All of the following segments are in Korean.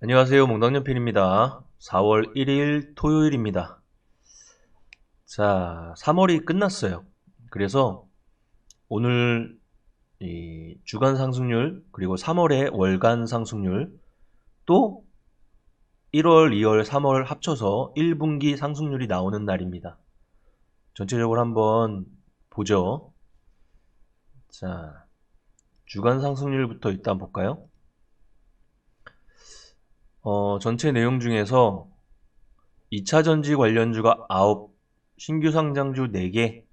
안녕하세요. 몽당연필입니다. 4월 1일 토요일입니다. 자, 3월이 끝났어요. 그래서 오늘 이 주간 상승률 그리고 3월의 월간 상승률 또 1월, 2월, 3월 합쳐서 1분기 상승률이 나오는 날입니다. 전체적으로 한번 보죠. 자, 주간 상승률부터 일단 볼까요? 전체 내용 중에서 2차전지 관련주가 9, 신규 상장주 4개,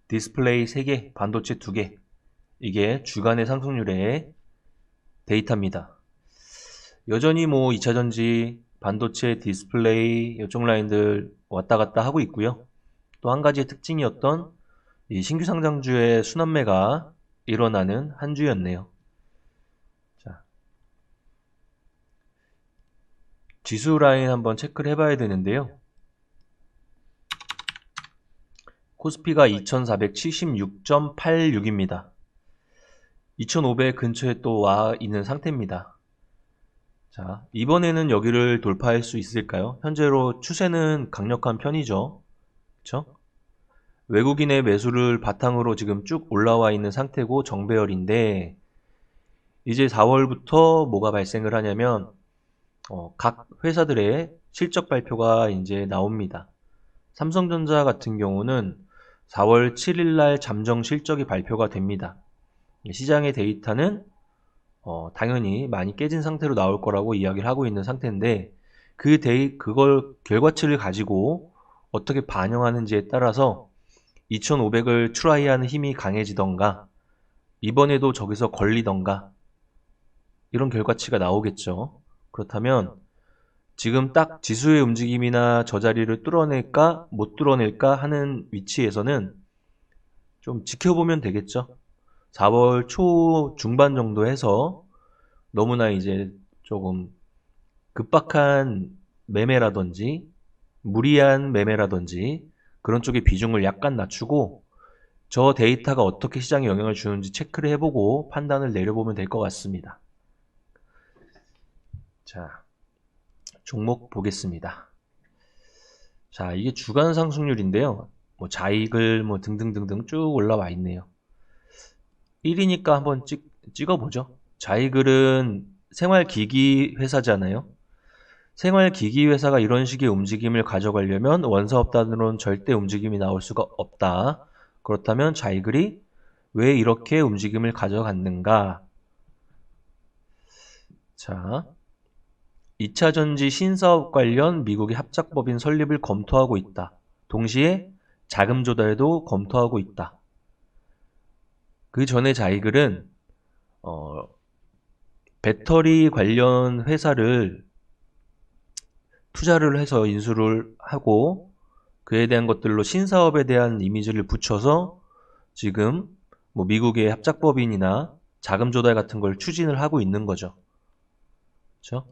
디스플레이 3개, 반도체 2개. 이게 주간의 상승률의 데이터입니다. 여전히 2차전지, 반도체, 디스플레이 이쪽 라인들 왔다 갔다 하고 있고요. 또 한 가지 특징이었던 이 신규 상장주의 순환매가 일어나는 한 주였네요. 자, 지수 라인 한번 체크를 해봐야 되는데요. 코스피가 2476.86입니다. 2500 근처에 또 와 있는 상태입니다. 자, 이번에는 여기를 돌파할 수 있을까요? 현재로 추세는 강력한 편이죠. 그쵸? 외국인의 매수를 바탕으로 지금 쭉 올라와 있는 상태고 정배열인데 이제 4월부터 뭐가 발생을 하냐면 각 회사들의 실적 발표가 이제 나옵니다. 삼성전자 같은 경우는 4월 7일 날 잠정 실적이 발표가 됩니다. 시장의 데이터는 당연히 많이 깨진 상태로 나올 거라고 이야기를 하고 있는 상태인데 그걸 결과치를 가지고 어떻게 반영하는지에 따라서 2500을 트라이하는 힘이 강해지던가 이번에도 저기서 걸리던가 이런 결과치가 나오겠죠. 그렇다면 지금 딱 지수의 움직임이나 저 자리를 뚫어낼까 못 뚫어낼까 하는 위치에서는 좀 지켜보면 되겠죠. 4월 초 중반 정도 해서 너무나 이제 조금 급박한 매매라든지 무리한 매매라든지 그런 쪽의 비중을 약간 낮추고 저 데이터가 어떻게 시장에 영향을 주는지 체크를 해보고 판단을 내려보면 될 것 같습니다. 자, 종목 보겠습니다. 자, 이게 주간 상승률인데요. 자익을 등등등등 쭉 올라와 있네요. 1위니까 한번 찍어보죠. 자이글은 생활기기 회사잖아요. 생활기기 회사가 이런 식의 움직임을 가져가려면 원사업단으로는 절대 움직임이 나올 수가 없다. 그렇다면 자이글이 왜 이렇게 움직임을 가져갔는가? 자, 2차전지 신사업 관련 미국의 합작법인 설립을 검토하고 있다. 동시에 자금 조달도 검토하고 있다. 그 전에 자이글은 어, 배터리 관련 회사를 투자를 해서 인수를 하고 그에 대한 것들로 신사업에 대한 이미지를 붙여서 지금 미국의 합작법인이나 자금 조달 같은 걸 추진을 하고 있는 거죠. 그렇죠?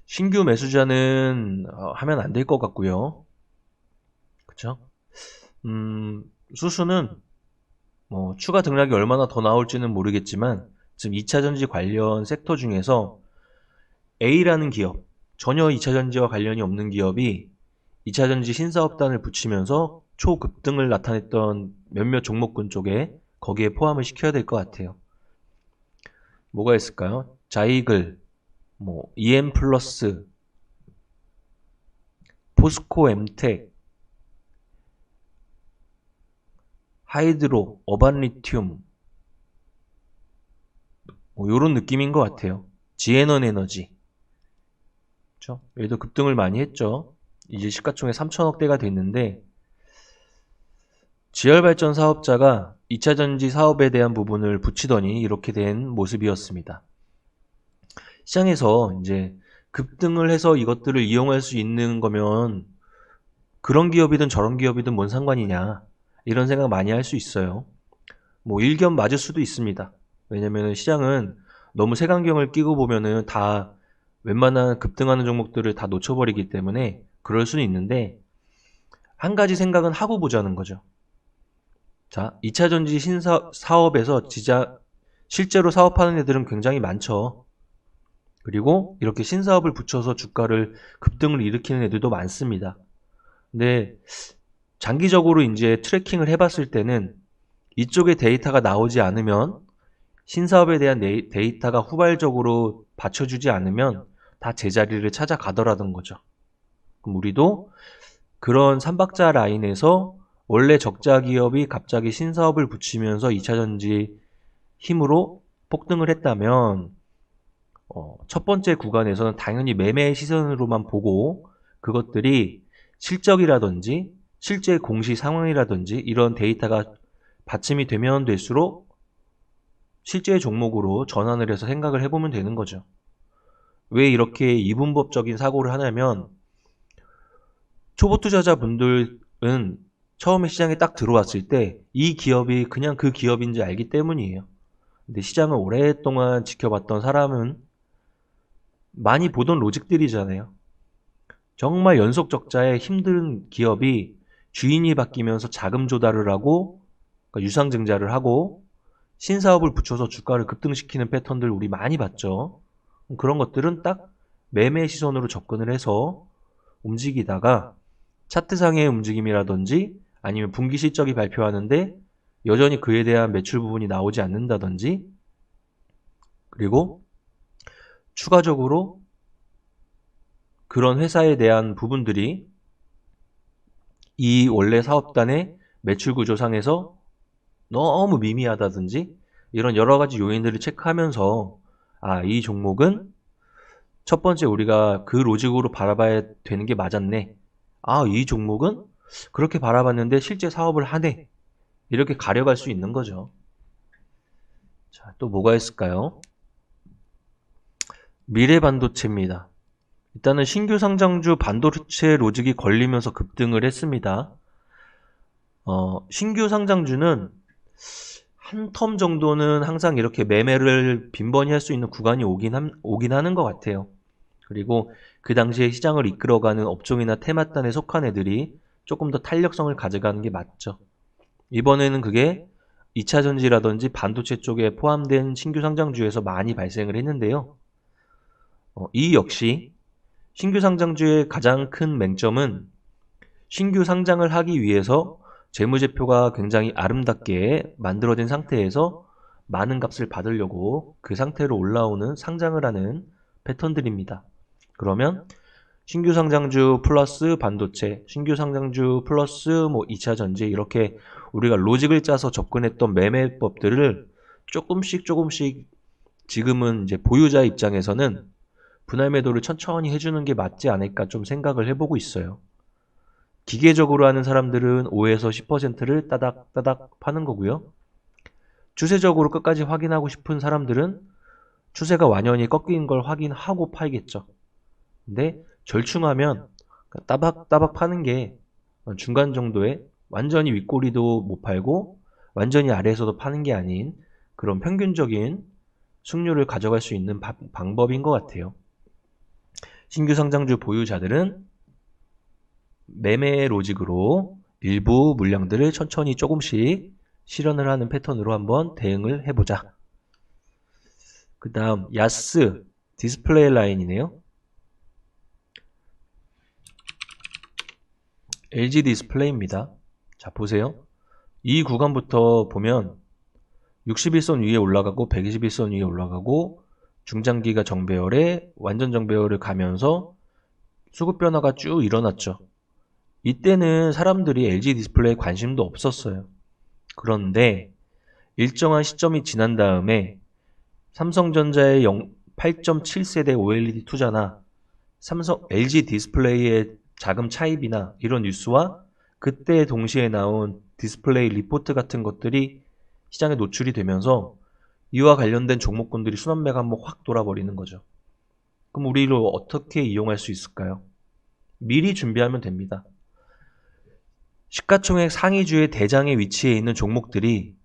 신규 매수자는 하면 안 될 것 같고요. 그렇죠? 수수는 추가 등락이 얼마나 더 나올지는 모르겠지만 지금 2차전지 관련 섹터 중에서 A라는 기업, 전혀 2차전지와 관련이 없는 기업이 2차전지 신사업단을 붙이면서 초급등을 나타냈던 몇몇 종목군 쪽에 거기에 포함을 시켜야 될 것 같아요. 뭐가 있을까요? 자이글, EM 플러스, 포스코 엠텍, 하이드로, 어반리튬, 요런 느낌인 것 같아요. 지에넌 에너지. 그렇죠? 얘도 급등을 많이 했죠. 이제 시가총액 3천억대가 됐는데 지열발전 사업자가 2차전지 사업에 대한 부분을 붙이더니 이렇게 된 모습이었습니다. 시장에서 이제 급등을 해서 이것들을 이용할 수 있는 거면 그런 기업이든 저런 기업이든 뭔 상관이냐 이런 생각 많이 할 수 있어요. 일견 맞을 수도 있습니다. 왜냐면 시장은 너무 색안경을 끼고 보면은 다 웬만한 급등하는 종목들을 다 놓쳐버리기 때문에 그럴 수는 있는데 한 가지 생각은 하고 보자는 거죠. 자, 2차전지 사업에서 진짜 실제로 사업하는 애들은 굉장히 많죠. 그리고 이렇게 신사업을 붙여서 주가를 급등을 일으키는 애들도 많습니다. 근데 장기적으로 이제 트래킹을 해봤을 때는 이쪽에 데이터가 나오지 않으면 신사업에 대한 데이터가 후발적으로 받쳐주지 않으면 다 제자리를 찾아가더라던 거죠. 그럼 우리도 그런 삼박자 라인에서 원래 적자 기업이 갑자기 신사업을 붙이면서 2차전지 힘으로 폭등을 했다면 첫 번째 구간에서는 당연히 매매 시선으로만 보고 그것들이 실적이라든지 실제 공시 상황이라든지 이런 데이터가 받침이 되면 될수록 실제 종목으로 전환을 해서 생각을 해보면 되는 거죠. 왜 이렇게 이분법적인 사고를 하냐면 초보 투자자분들은 처음에 시장에 딱 들어왔을 때 이 기업이 그냥 그 기업인지 알기 때문이에요. 근데 시장을 오랫동안 지켜봤던 사람은 많이 보던 로직들이잖아요. 정말 연속 적자에 힘든 기업이 주인이 바뀌면서 자금 조달을 하고 그러니까 유상증자를 하고 신사업을 붙여서 주가를 급등시키는 패턴들 우리 많이 봤죠. 그런 것들은 딱 매매 시선으로 접근을 해서 움직이다가 차트상의 움직임이라든지 아니면 분기 실적이 발표하는데 여전히 그에 대한 매출 부분이 나오지 않는다든지 그리고 추가적으로 그런 회사에 대한 부분들이 이 원래 사업단의 매출 구조상에서 너무 미미하다든지 이런 여러 가지 요인들을 체크하면서 이 종목은 첫 번째 우리가 그 로직으로 바라봐야 되는 게 맞았네. 이 종목은 그렇게 바라봤는데 실제 사업을 하네. 이렇게 가려갈 수 있는 거죠. 자, 또 뭐가 있을까요? 미래반도체입니다. 일단은 신규 상장주 반도체 로직이 걸리면서 급등을 했습니다. 신규 상장주는 한 텀 정도는 항상 이렇게 매매를 빈번히 할 수 있는 구간이 오긴 하는 것 같아요. 그리고 그 당시에 시장을 이끌어가는 업종이나 테마단에 속한 애들이 조금 더 탄력성을 가져가는 게 맞죠. 이번에는 그게 2차전지라든지 반도체 쪽에 포함된 신규 상장주에서 많이 발생을 했는데요. 이 역시 신규 상장주의 가장 큰 맹점은 신규 상장을 하기 위해서 재무제표가 굉장히 아름답게 만들어진 상태에서 많은 값을 받으려고 그 상태로 올라오는 상장을 하는 패턴들입니다. 그러면 신규 상장주 플러스 반도체, 신규 상장주 플러스 2차 전지 이렇게 우리가 로직을 짜서 접근했던 매매법들을 조금씩 지금은 이제 보유자 입장에서는 분할 매도를 천천히 해주는 게 맞지 않을까 좀 생각을 해보고 있어요. 기계적으로 하는 사람들은 5에서 10%를 따닥따닥 파는 거고요. 추세적으로 끝까지 확인하고 싶은 사람들은 추세가 완연히 꺾인 걸 확인하고 팔겠죠. 근데 절충하면 따박따박 파는 게 중간 정도의 완전히 윗꼬리도 못 팔고 완전히 아래에서도 파는 게 아닌 그런 평균적인 승률을 가져갈 수 있는 방법인 것 같아요. 신규 상장주 보유자들은 매매 로직으로 일부 물량들을 천천히 조금씩 실현을 하는 패턴으로 한번 대응을 해보자. 그 다음 야스 디스플레이 라인이네요. LG 디스플레이입니다. 자, 보세요. 이 구간부터 보면 61선 위에 올라가고 121선 위에 올라가고 중장기가 정배열에 완전 정배열을 가면서 수급 변화가 쭉 일어났죠. 이때는 사람들이 LG 디스플레이에 관심도 없었어요. 그런데 일정한 시점이 지난 다음에 삼성전자의 8.7세대 OLED 투자나 LG 디스플레이의 자금 차입이나 이런 뉴스와 그때 동시에 나온 디스플레이 리포트 같은 것들이 시장에 노출이 되면서 이와 관련된 종목군들이 순환매가 한번 확 돌아버리는 거죠. 그럼 우리를 어떻게 이용할 수 있을까요? 미리 준비하면 됩니다. 시가총액 상위주의 대장의 위치에 있는 종목들이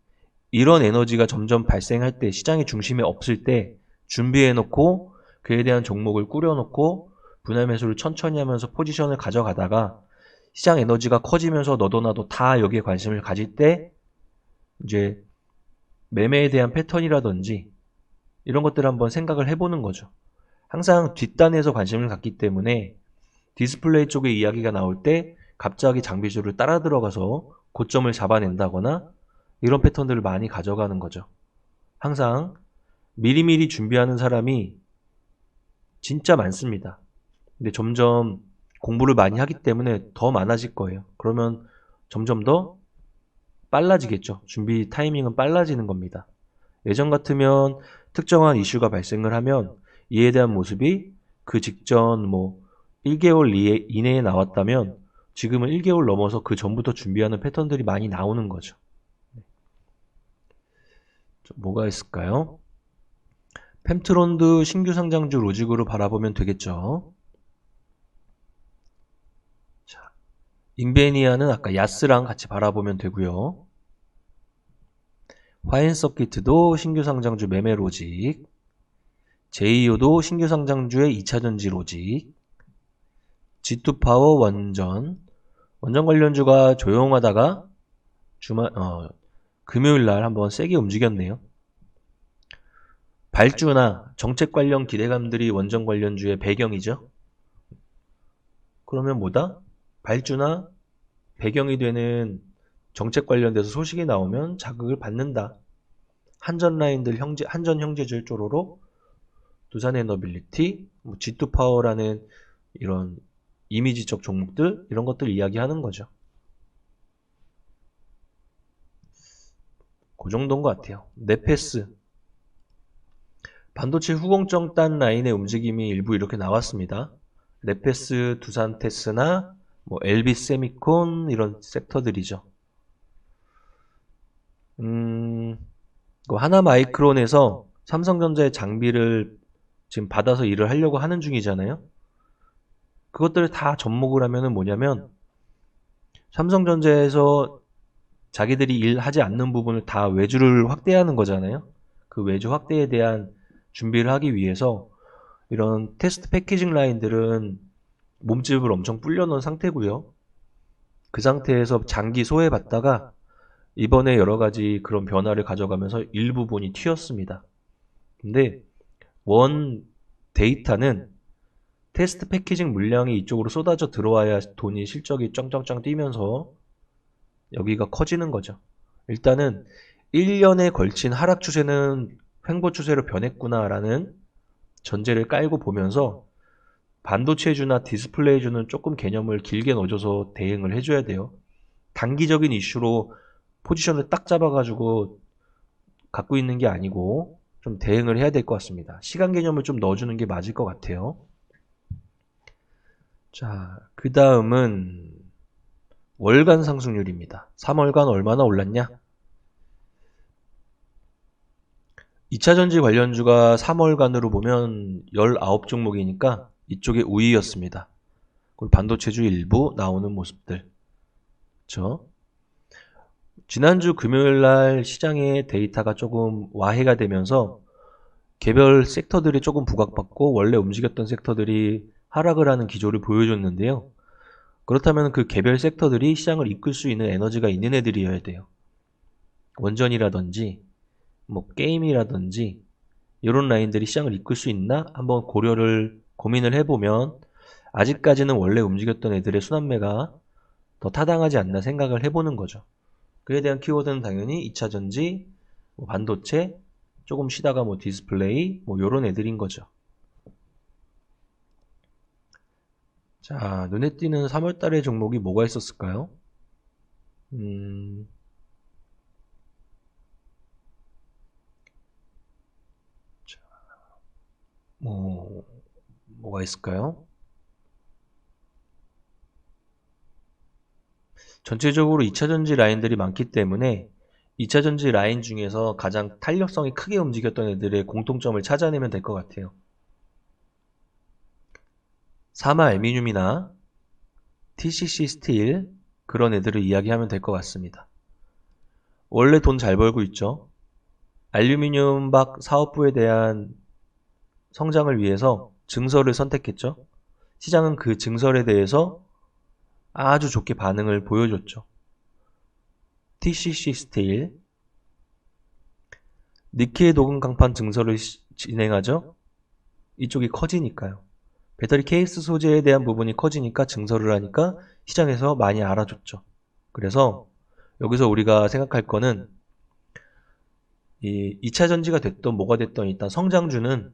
이런 에너지가 점점 발생할 때 시장의 중심에 없을 때 준비해놓고 그에 대한 종목을 꾸려놓고 분할 매수를 천천히 하면서 포지션을 가져가다가 시장 에너지가 커지면서 너도 나도 다 여기에 관심을 가질 때 이제 매매에 대한 패턴이라든지 이런 것들을 한번 생각을 해보는 거죠. 항상 뒷단에서 관심을 갖기 때문에 디스플레이 쪽의 이야기가 나올 때 갑자기 장비주를 따라 들어가서 고점을 잡아낸다거나 이런 패턴들을 많이 가져가는 거죠. 항상 미리미리 준비하는 사람이 진짜 많습니다. 근데 점점 공부를 많이 하기 때문에 더 많아질 거예요. 그러면 점점 더 빨라지겠죠. 준비 타이밍은 빨라지는 겁니다. 예전 같으면 특정한 이슈가 발생을 하면 이에 대한 모습이 그 직전 1개월 이내에 나왔다면 지금은 1개월 넘어서 그 전부터 준비하는 패턴들이 많이 나오는 거죠. 뭐가 있을까요? 펜트론드 신규 상장주 로직으로 바라보면 되겠죠. 자, 인베니아는 아까 야스랑 같이 바라보면 되고요. 화인서키트도 신규 상장주 매매 로직, 제이오도 신규 상장주의 2차전지 로직, G2파워 원전 관련주가 조용하다가 금요일날 한번 세게 움직였네요. 발주나 정책 관련 기대감들이 원전 관련주의 배경이죠. 그러면 뭐다? 발주나 배경이 되는 정책 관련돼서 소식이 나오면 자극을 받는다. 한전 라인들 한전 형제들 쪼로로 두산에너빌리티, G2파워라는 이런 이미지적 종목들 이런 것들 이야기하는 거죠. 그 정도인 것 같아요. 네페스 반도체 후공정 딴 라인의 움직임이 일부 이렇게 나왔습니다. 네페스, 두산테스나 LB세미콘 이런 섹터들이죠. 하나마이크론에서 삼성전자의 장비를 지금 받아서 일을 하려고 하는 중이잖아요. 그것들을 다 접목을 하면은 뭐냐면 삼성전자에서 자기들이 일하지 않는 부분을 다 외주를 확대하는 거잖아요. 그 외주 확대에 대한 준비를 하기 위해서 이런 테스트 패키징 라인들은 몸집을 엄청 불려놓은 상태고요. 그 상태에서 장기 소외받다가 이번에 여러 가지 그런 변화를 가져가면서 일부분이 튀었습니다. 근데 원 데이터는 테스트 패키징 물량이 이쪽으로 쏟아져 들어와야 돈이 실적이 짱짱짱 뛰면서 여기가 커지는 거죠. 일단은 1년에 걸친 하락 추세는 횡보 추세로 변했구나라는 전제를 깔고 보면서 반도체주나 디스플레이주는 조금 개념을 길게 넣어줘서 대응을 해줘야 돼요. 단기적인 이슈로 포지션을 딱 잡아가지고 갖고 있는 게 아니고 좀 대응을 해야 될 것 같습니다. 시간 개념을 좀 넣어주는 게 맞을 것 같아요. 자, 그 다음은 월간 상승률입니다. 3월간 얼마나 올랐냐? 2차전지 관련주가 3월간으로 보면 19종목이니까 이쪽에 우위였습니다. 그리고 반도체주 일부 나오는 모습들. 그렇죠? 지난주 금요일날 시장의 데이터가 조금 와해가 되면서 개별 섹터들이 조금 부각받고 원래 움직였던 섹터들이 하락을 하는 기조를 보여줬는데요. 그렇다면 그 개별 섹터들이 시장을 이끌 수 있는 에너지가 있는 애들이어야 돼요. 원전이라든지 게임이라든지 이런 라인들이 시장을 이끌 수 있나 한번 고민을 해보면 아직까지는 원래 움직였던 애들의 순환매가 더 타당하지 않나 생각을 해보는 거죠. 그에 대한 키워드는 당연히 2차전지, 반도체, 조금 쉬다가 디스플레이 요런 애들인 거죠. 자, 눈에 띄는 3월달의 종목이 뭐가 있었을까요? 자, 뭐가 있을까요? 전체적으로 2차전지 라인들이 많기 때문에 2차전지 라인 중에서 가장 탄력성이 크게 움직였던 애들의 공통점을 찾아내면 될 것 같아요. 사마 알미늄이나 TCC 스틸 그런 애들을 이야기하면 될 것 같습니다. 원래 돈 잘 벌고 있죠. 알루미늄박 사업부에 대한 성장을 위해서 증설을 선택했죠. 시장은 그 증설에 대해서 아주 좋게 반응을 보여줬죠. TCC 스틸 니켈 도금 강판 증설을 진행하죠. 이쪽이 커지니까요. 배터리 케이스 소재에 대한 부분이 커지니까 증설을 하니까 시장에서 많이 알아줬죠. 그래서 여기서 우리가 생각할 거는 이 2차 전지가 됐던 뭐가 됐던 일단 성장하는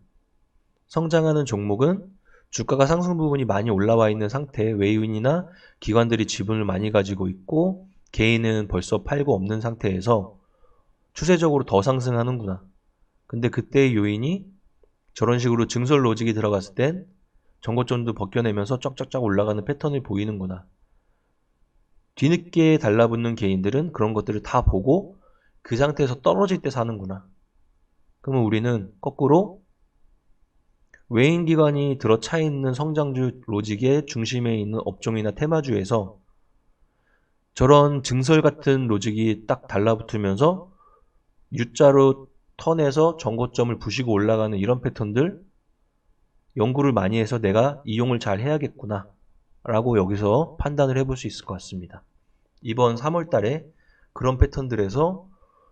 종목은 주가가 상승 부분이 많이 올라와 있는 상태, 외인이나 기관들이 지분을 많이 가지고 있고 개인은 벌써 팔고 없는 상태에서 추세적으로 더 상승하는구나. 근데 그때의 요인이 저런 식으로 증설 로직이 들어갔을 땐 전고점도 벗겨내면서 쫙쫙쫙 올라가는 패턴을 보이는구나. 뒤늦게 달라붙는 개인들은 그런 것들을 다 보고 그 상태에서 떨어질 때 사는구나. 그러면 우리는 거꾸로 외인 기관이 들어차 있는 성장주 로직의 중심에 있는 업종이나 테마주에서 저런 증설 같은 로직이 딱 달라붙으면서 U자로 턴해서 전고점을 부시고 올라가는 이런 패턴들 연구를 많이 해서 내가 이용을 잘 해야겠구나 라고 여기서 판단을 해볼 수 있을 것 같습니다. 이번 3월 달에 그런 패턴들에서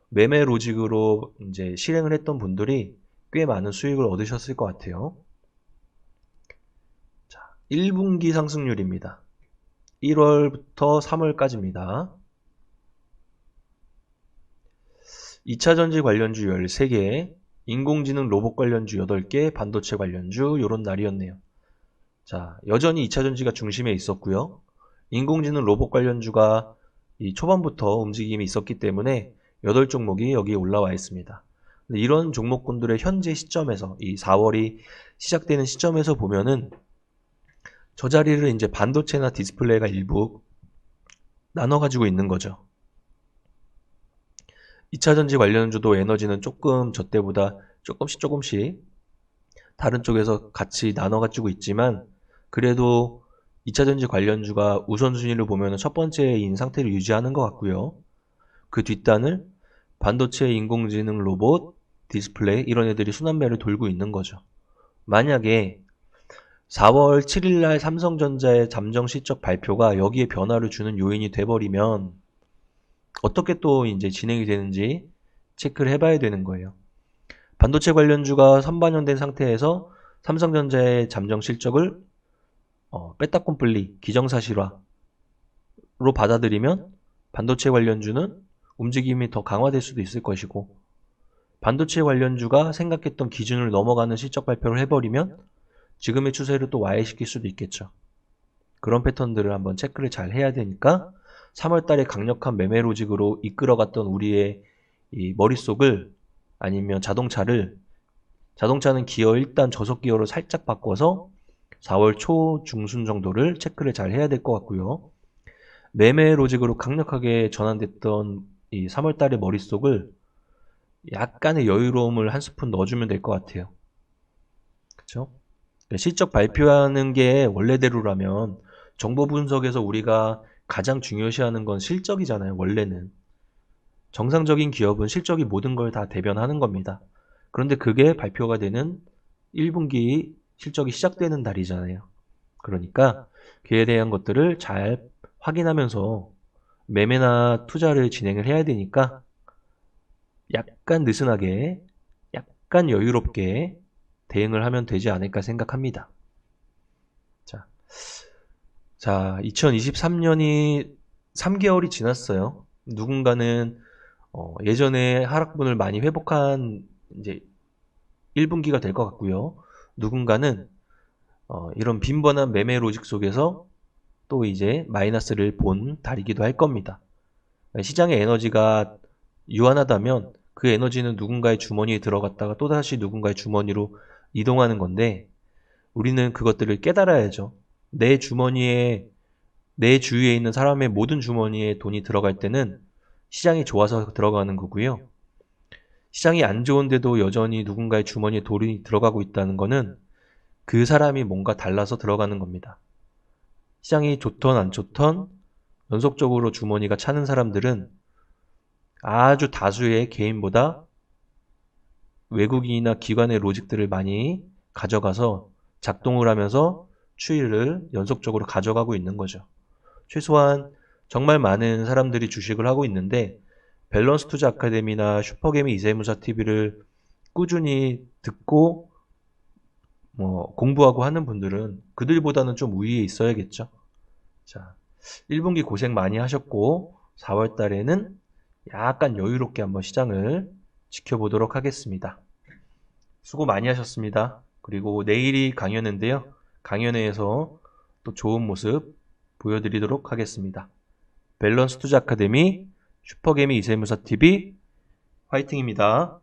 매매 로직으로 이제 실행을 했던 분들이 꽤 많은 수익을 얻으셨을 것 같아요. 자, 1분기 상승률입니다. 1월부터 3월까지입니다. 2차 전지 관련주 13개, 인공지능 로봇 관련주 8개, 반도체 관련주 요런 날이었네요. 자, 여전히 2차 전지가 중심에 있었고요. 인공지능 로봇 관련주가 이 초반부터 움직임이 있었기 때문에 8종목이 여기에 올라와 있습니다. 근데 이런 종목군들의 현재 시점에서 이 4월이 시작되는 시점에서 보면은 저 자리를 이제 반도체나 디스플레이가 일부 나눠 가지고 있는 거죠. 2차 전지 관련주도 에너지는 조금 저 때보다 조금씩 다른 쪽에서 같이 나눠 가지고 있지만 그래도 2차 전지 관련주가 우선순위를 보면 첫 번째인 상태를 유지하는 것 같고요. 그 뒷단을 반도체, 인공지능, 로봇, 디스플레이 이런 애들이 순환매를 돌고 있는 거죠. 만약에 4월 7일 날 삼성전자의 잠정 실적 발표가 여기에 변화를 주는 요인이 돼버리면 어떻게 또 이제 진행이 되는지 체크를 해봐야 되는 거예요. 반도체 관련주가 선반영된 상태에서 삼성전자의 잠정 실적을 빼따꼼플리 기정사실화로 받아들이면 반도체 관련주는 움직임이 더 강화될 수도 있을 것이고 반도체 관련주가 생각했던 기준을 넘어가는 실적 발표를 해버리면 지금의 추세를 또 와해시킬 수도 있겠죠. 그런 패턴들을 한번 체크를 잘 해야 되니까 3월달에 강력한 매매 로직으로 이끌어갔던 우리의 이 머릿속을 아니면 자동차는 기어 1단 저속 기어로 살짝 바꿔서 4월 초 중순 정도를 체크를 잘 해야 될 것 같고요. 매매 로직으로 강력하게 전환됐던 이 3월달의 머릿속을 약간의 여유로움을 한 스푼 넣어주면 될 것 같아요. 그쵸? 실적 발표하는 게 원래대로라면 정보 분석에서 우리가 가장 중요시하는 건 실적이잖아요. 원래는. 정상적인 기업은 실적이 모든 걸 다 대변하는 겁니다. 그런데 그게 발표가 되는 1분기 실적이 시작되는 달이잖아요. 그러니까 그에 대한 것들을 잘 확인하면서 매매나 투자를 진행을 해야 되니까 약간 느슨하게, 약간 여유롭게 대응을 하면 되지 않을까 생각합니다. 자, 2023년이 3개월이 지났어요. 누군가는 예전에 하락분을 많이 회복한 이제 1분기가 될 것 같고요. 누군가는 이런 빈번한 매매 로직 속에서 또 이제 마이너스를 본 달이기도 할 겁니다. 시장의 에너지가 유한하다면 그 에너지는 누군가의 주머니에 들어갔다가 또다시 누군가의 주머니로 이동하는 건데 우리는 그것들을 깨달아야죠. 내 주머니에 내 주위에 있는 사람의 모든 주머니에 돈이 들어갈 때는 시장이 좋아서 들어가는 거고요. 시장이 안 좋은데도 여전히 누군가의 주머니에 돈이 들어가고 있다는 거는 그 사람이 뭔가 달라서 들어가는 겁니다. 시장이 좋던 안 좋던 연속적으로 주머니가 차는 사람들은 아주 다수의 개인보다 외국인이나 기관의 로직들을 많이 가져가서 작동을 하면서 추이를 연속적으로 가져가고 있는 거죠. 최소한 정말 많은 사람들이 주식을 하고 있는데 밸런스 투자 아카데미나 슈퍼개미 이세무사 TV를 꾸준히 듣고 뭐 공부하고 하는 분들은 그들보다는 좀 우위에 있어야겠죠. 자, 1분기 고생 많이 하셨고 4월 달에는 약간 여유롭게 한번 시장을 지켜보도록 하겠습니다. 수고 많이 하셨습니다. 그리고 내일이 강연회인데요. 강연회에서 또 좋은 모습 보여드리도록 하겠습니다. 밸런스 투자 아카데미 슈퍼개미 이세무사 TV 화이팅입니다.